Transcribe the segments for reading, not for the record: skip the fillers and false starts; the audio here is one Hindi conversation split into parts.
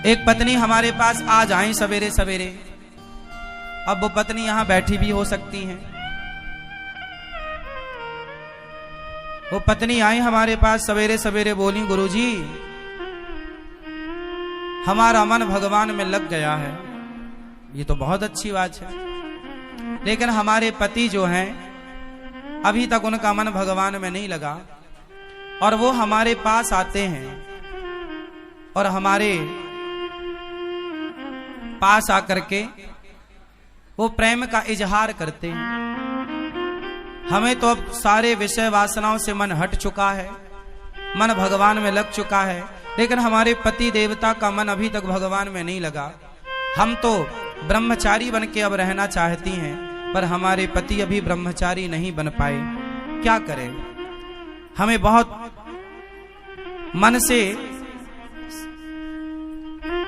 एक पत्नी हमारे पास आज आई सवेरे सवेरे। अब वो पत्नी यहां बैठी भी हो सकती है। वो पत्नी आई हमारे पास सवेरे सवेरे, बोली गुरुजी हमारा मन भगवान में लग गया है। ये तो बहुत अच्छी बात है, लेकिन हमारे पति जो हैं अभी तक उनका मन भगवान में नहीं लगा, और वो हमारे पास आते हैं और हमारे पास आकर के वो प्रेम का इजहार करते हैं। हमें तो अब सारे विषय वासनाओं से मन हट चुका है, मन भगवान में लग चुका है, लेकिन हमारे पति देवता का मन अभी तक भगवान में नहीं लगा। हम तो ब्रह्मचारी बन के अब रहना चाहती हैं, पर हमारे पति अभी ब्रह्मचारी नहीं बन पाए। क्या करें? हमें बहुत मन से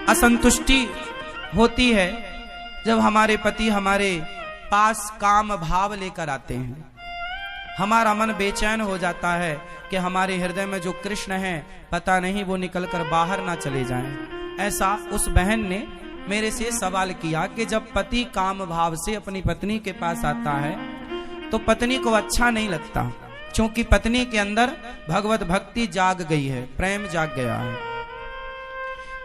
असंतुष्टि होती है जब हमारे पति हमारे पास काम भाव लेकर आते हैं। हमारा मन बेचैन हो जाता है कि हमारे हृदय में जो कृष्ण है पता नहीं वो निकलकर बाहर ना चले जाएं। ऐसा उस बहन ने मेरे से सवाल किया कि जब पति काम भाव से अपनी पत्नी के पास आता है तो पत्नी को अच्छा नहीं लगता, क्योंकि पत्नी के अंदर भगवत भक्ति जाग गई है, प्रेम जाग गया है।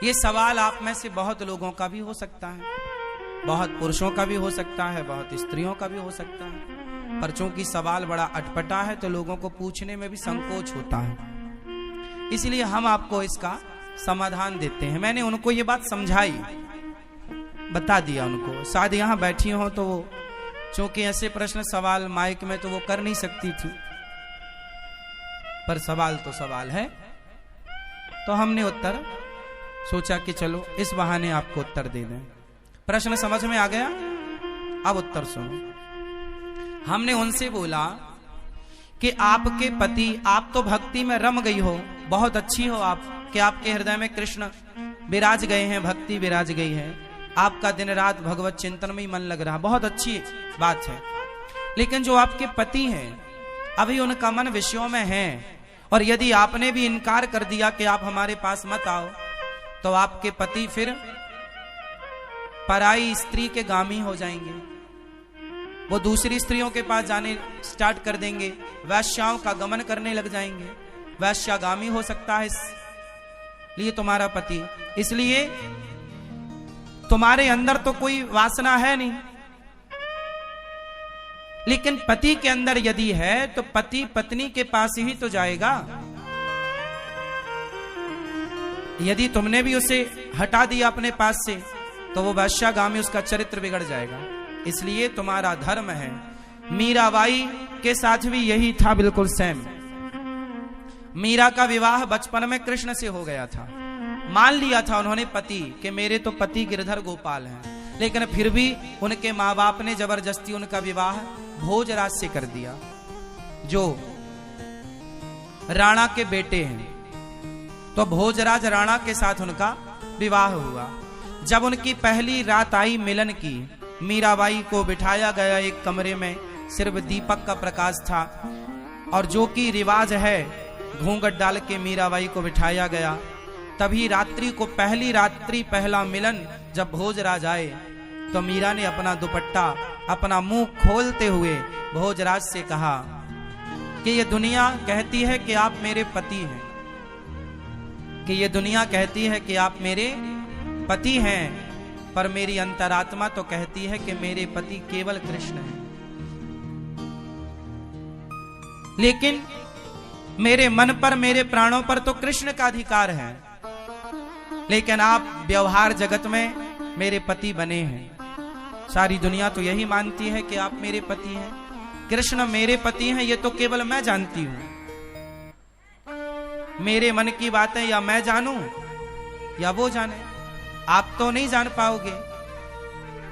ये सवाल आप में से बहुत लोगों का भी हो सकता है, बहुत पुरुषों का भी हो सकता है, बहुत स्त्रियों का भी हो सकता है, पर चूंकि सवाल बड़ा अटपटा है तो लोगों को पूछने में भी संकोच होता है, इसलिए हम आपको इसका समाधान देते हैं। मैंने उनको ये बात समझाई, बता दिया उनको। शायद यहाँ बैठी हो तो वो चूंकि ऐसे प्रश्न सवाल माइक में तो वो कर नहीं सकती थी, पर सवाल तो सवाल है, तो हमने उत्तर सोचा कि चलो इस बहाने आपको उत्तर दे दें। प्रश्न समझ में आ गया? अब उत्तर सुनो। हमने उनसे बोला कि आपके पति, आप तो भक्ति में रम गई हो, बहुत अच्छी हो आप, कि आपके हृदय में कृष्ण विराज गए हैं, भक्ति विराज गई है, आपका दिन रात भगवत चिंतन में ही मन लग रहा, बहुत अच्छी बात है। लेकिन जो आपके पति हैं अभी उनका मन विषयों में है, और यदि आपने भी इनकार कर दिया कि आप हमारे पास मत आओ, तो आपके पति फिर पराई स्त्री के गामी हो जाएंगे, वो दूसरी स्त्रियों के पास जाने स्टार्ट कर देंगे, वैश्याओं का गमन करने लग जाएंगे, वैश्यागामी हो सकता है इसलिए तुम्हारा पति। इसलिए तुम्हारे अंदर तो कोई वासना है नहीं, लेकिन पति के अंदर यदि है तो पति पत्नी के पास ही तो जाएगा। यदि तुमने भी उसे हटा दिया अपने पास से तो वो वैश्यागामी, उसका चरित्र बिगड़ जाएगा। इसलिए तुम्हारा धर्म है। मीराबाई के साथ भी यही था, बिल्कुल सेम। मीरा का विवाह बचपन में कृष्ण से हो गया था, मान लिया था उन्होंने पति कि मेरे तो पति गिरधर गोपाल हैं, लेकिन फिर भी उनके माँ बाप ने जबरदस्ती उनका विवाह भोजराज से कर दिया, जो राणा के बेटे हैं। तो भोजराज राणा के साथ उनका विवाह हुआ। जब उनकी पहली रात आई मिलन की, मीराबाई को बिठाया गया एक कमरे में, सिर्फ दीपक का प्रकाश था, और जो कि रिवाज है घूंघट डाल के मीराबाई को बिठाया गया। तभी रात्रि को, पहली रात्रि पहला मिलन जब भोजराज आए तो मीरा ने अपना दुपट्टा, अपना मुंह खोलते हुए भोजराज से कहा कि ये दुनिया कहती है कि आप मेरे पति हैं, कि ये दुनिया कहती है कि आप मेरे पति हैं, पर मेरी अंतरात्मा तो कहती है कि मेरे पति केवल कृष्ण हैं। लेकिन मेरे मन पर, मेरे प्राणों पर तो कृष्ण का अधिकार है, लेकिन आप व्यवहार जगत में मेरे पति बने हैं। सारी दुनिया तो यही मानती है कि आप मेरे पति हैं, कृष्ण मेरे पति हैं, ये तो केवल मैं जानती हूं। मेरे मन की बातें या मैं जानूं या वो जाने, आप तो नहीं जान पाओगे।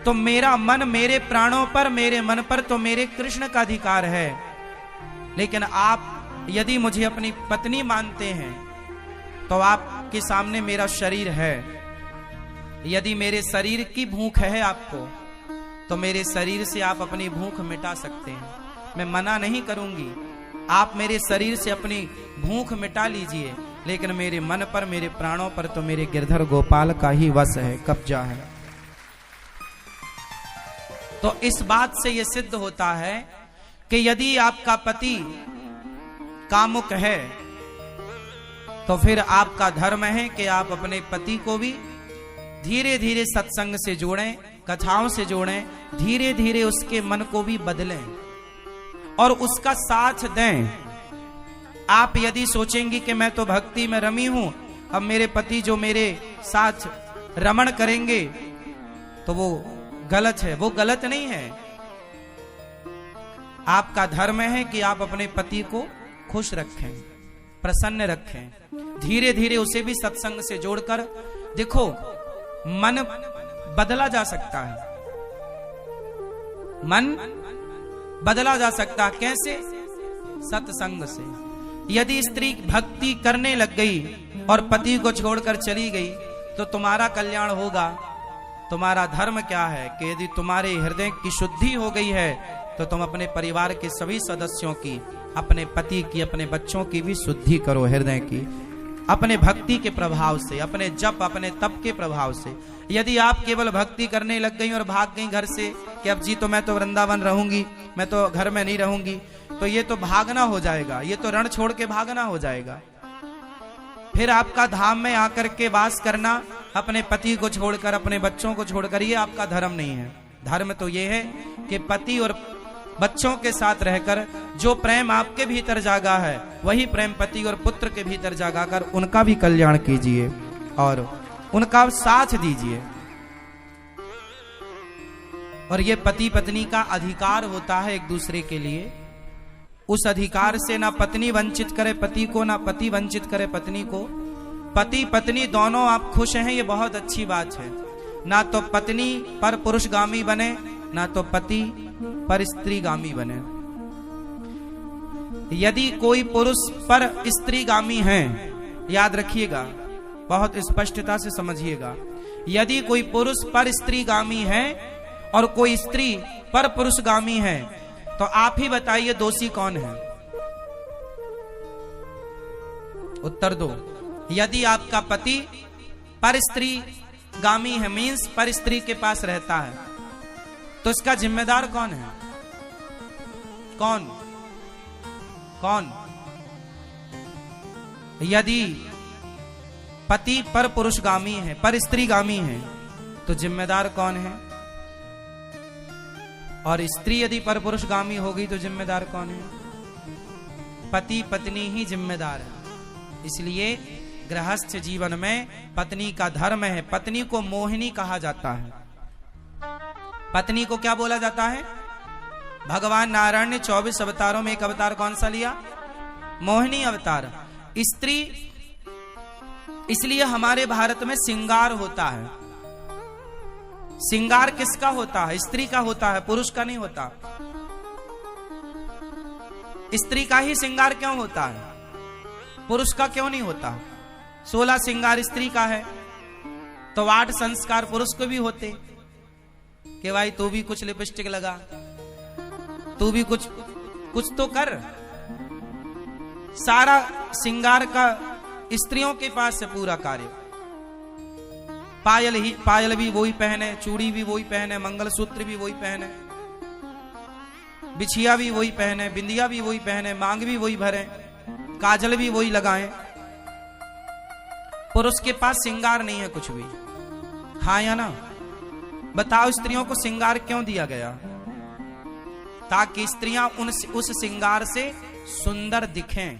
तो मेरा मन, मेरे प्राणों पर, मेरे मन पर तो मेरे कृष्ण का अधिकार है, लेकिन आप यदि मुझे अपनी पत्नी मानते हैं तो आपके सामने मेरा शरीर है। यदि मेरे शरीर की भूख है आपको, तो मेरे शरीर से आप अपनी भूख मिटा सकते हैं, मैं मना नहीं करूंगी। आप मेरे शरीर से अपनी भूख मिटा लीजिए, लेकिन मेरे मन पर, मेरे प्राणों पर तो मेरे गिरधर गोपाल का ही वश है, कब्जा है। तो इस बात से यह सिद्ध होता है कि यदि आपका पति कामुक है तो फिर आपका धर्म है कि आप अपने पति को भी धीरे धीरे सत्संग से जोड़ें, कथाओं से जोड़ें, धीरे धीरे उसके मन को भी बदलें और उसका साथ दें। आप यदि सोचेंगी कि मैं तो भक्ति में रमी हूं, अब मेरे पति जो मेरे साथ रमण करेंगे, तो वो गलत है। वो गलत नहीं है। आपका धर्म है कि आप अपने पति को खुश रखें, प्रसन्न रखें, धीरे धीरे उसे भी सत्संग से जोड़कर। देखो, मन बदला जा सकता है, मन बदला जा सकता है। कैसे? सत्संग से। यदि स्त्री भक्ति करने लग गई और पति को छोड़कर चली गई तो तुम्हारा कल्याण होगा। तुम्हारा धर्म क्या है कि यदि तुम्हारे हृदय की शुद्धि हो गई है तो तुम अपने परिवार के सभी सदस्यों की, अपने पति की, अपने बच्चों की भी शुद्धि करो हृदय की, अपने भक्ति के प्रभाव से, अपने जप, अपने तप के प्रभाव से। यदि आप केवल भक्ति करने लग गई और भाग गई घर से कि अब जी तो मैं तो वृंदावन रहूंगी, मैं तो घर में नहीं रहूंगी, तो ये तो भागना हो जाएगा, ये तो रण छोड़ के भागना हो जाएगा। फिर आपका धाम में आकर के वास करना, अपने पति को छोड़कर, अपने बच्चों को छोड़कर, ये आपका धर्म नहीं है। धर्म तो ये है कि पति और बच्चों के साथ रहकर जो प्रेम आपके भीतर जागा है, वही प्रेम पति और पुत्र के भीतर जागा कर उनका भी कल्याण कीजिए और उनका साथ दीजिए। और ये पति पत्नी का अधिकार होता है एक दूसरे के लिए। उस अधिकार से ना पत्नी वंचित करे पति को, ना पति वंचित करे पत्नी को। पति पत्नी दोनों आप खुश हैं, ये बहुत अच्छी बात है। ना तो पत्नी पर पुरुषगामी बने, ना तो पति पर स्त्रीगामी बने। यदि कोई पुरुष पर स्त्रीगामी है, याद रखिएगा, बहुत स्पष्टता से समझिएगा, यदि कोई पुरुष पर स्त्रीगामी है और कोई स्त्री पर पुरुषगामी है, तो आप ही बताइए दोषी कौन है? उत्तर दो। यदि आपका पति पर स्त्री गामी है, मीन्स पर स्त्री के पास रहता है, तो इसका जिम्मेदार कौन है? कौन? कौन? यदि पति पर पुरुषगामी है, पर स्त्रीगामी है, तो जिम्मेदार कौन है? और स्त्री यदि पर पुरुषगामी होगी तो जिम्मेदार कौन है? पति पत्नी ही जिम्मेदार है। इसलिए गृहस्थ जीवन में पत्नी का धर्म है। पत्नी को मोहिनी कहा जाता है। पत्नी को क्या बोला जाता है? भगवान नारायण ने 24 अवतारों में एक अवतार कौन सा लिया? मोहिनी अवतार। स्त्री, इसलिए हमारे भारत में श्रृंगार होता है। श्रृंगार किसका होता है? स्त्री का होता है, पुरुष का नहीं होता। स्त्री का ही श्रृंगार क्यों होता है? पुरुष का क्यों नहीं होता? 16 श्रृंगार स्त्री का है, तो 8 संस्कार पुरुष को भी होते कि भाई तू भी कुछ लिपस्टिक लगा, तू भी कुछ तो कर। सारा श्रृंगार का स्त्रियों के पास है पूरा कार्य। पायल भी वही पहने, चूड़ी भी वही पहने, मंगलसूत्र भी वही पहने, बिछिया भी वही पहने, बिंदिया भी वही पहने, मांग भी वही भरे, काजल भी वही लगाएं। पुरुष के पास श्रृंगार नहीं है कुछ भी। हाँ या ना? बताओ, स्त्रियों को श्रृंगार क्यों दिया गया? ताकि स्त्रियां उस श्रृंगार से सुंदर दिखें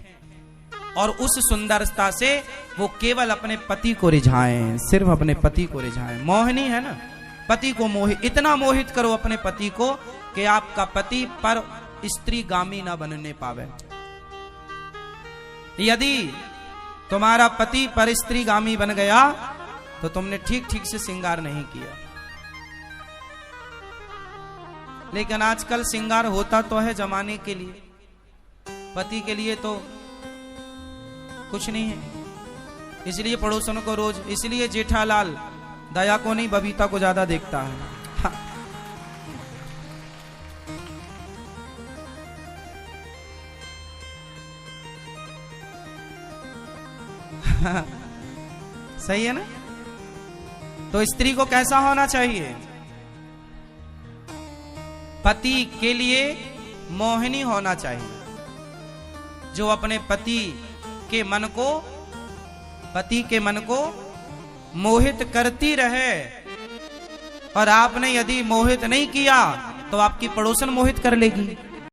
और उस सुंदरता से वो केवल अपने पति को रिझाएं, सिर्फ अपने पति को रिझाएं। मोहिनी है ना, पति को इतना मोहित करो अपने पति को कि आपका पति पर स्त्रीगामी ना बनने पावे। यदि तुम्हारा पति पर स्त्रीगामी बन गया तो तुमने ठीक से श्रृंगार नहीं किया। लेकिन आजकल श्रृंगार होता तो है जमाने के लिए, पति के लिए तो कुछ नहीं है। इसलिए पड़ोसन को रोज, इसलिए जेठालाल दया को नहीं बबीता को ज्यादा देखता है। हाँ। सही है ना? तो स्त्री को कैसा होना चाहिए? पति के लिए मोहिनी होना चाहिए, जो अपने पति के मन को मोहित करती रहे। और आपने यदि मोहित नहीं किया तो आपकी पड़ोसन मोहित कर लेगी।